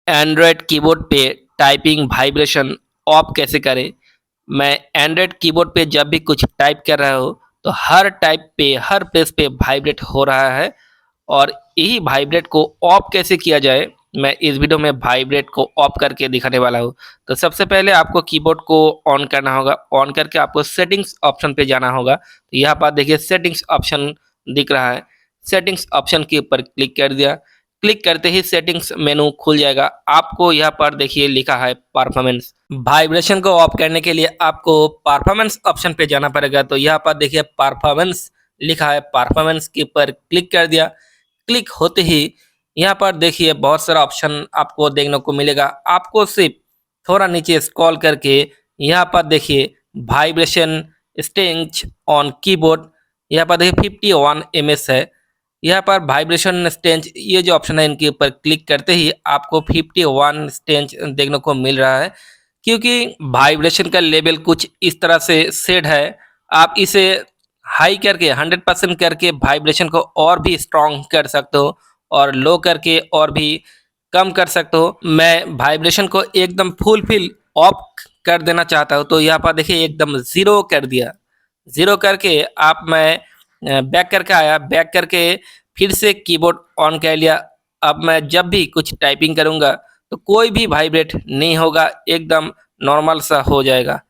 Android keyboard पे typing vibration of कैसे करें। मैं एंड्रॉयड कीबोर्ड पे जब भी कुछ टाइप कर रहा हूँ तो हर टाइप पे हर प्रेस पे वाइब्रेट हो रहा है और यही वाइब्रेट को ऑफ कैसे किया जाए मैं इस वीडियो में वाइब्रेट को ऑफ करके दिखाने वाला हूँ। तो सबसे पहले आपको कीबोर्ड को ऑन करना होगा। ऑन करके आपको सेटिंग्स ऑप्शन पे जाना होगा। तो यहाँ पर देखिए सेटिंग्स ऑप्शन दिख रहा है। सेटिंग्स ऑप्शन के ऊपर क्लिक कर दिया। क्लिक करते ही सेटिंग्स मेनू खुल जाएगा। आपको यहाँ पर देखिए लिखा है परफॉर्मेंस। वाइब्रेशन को ऑफ करने के लिए आपको परफॉर्मेंस ऑप्शन पे जाना पड़ेगा। तो यहाँ पर देखिए परफॉर्मेंस लिखा है। परफॉर्मेंस के ऊपर क्लिक कर दिया। क्लिक होते ही यहाँ पर देखिए बहुत सारा ऑप्शन आपको देखने को मिलेगा। आपको सिर्फ थोड़ा नीचे स्क्रॉल करके यहाँ पर देखिए वाइब्रेशन स्टेज ऑन कीबोर्ड, यहाँ पर देखिए 51 ms है। यहाँ पर वाइब्रेशन स्टेज ये जो ऑप्शन है इनके ऊपर क्लिक करते ही आपको 51 स्टेज देखने को मिल रहा है। क्योंकि वाइब्रेशन का लेवल कुछ इस तरह से सेट है। आप इसे हाई करके 100% करके वाइब्रेशन को और भी स्ट्रॉन्ग कर सकते हो और लो करके और भी कम कर सकते हो। मैं वाइब्रेशन को एकदम फुलफिल ऑफ कर देना चाहता हूँ। तो यहाँ पर देखिए एकदम ज़ीरो कर दिया। ज़ीरो करके आप मैं बैक करके आया। बैक करके फिर से कीबोर्ड ऑन कर लिया। अब मैं जब भी कुछ टाइपिंग करूँगा तो कोई भी वाइब्रेट नहीं होगा, एकदम नॉर्मल सा हो जाएगा।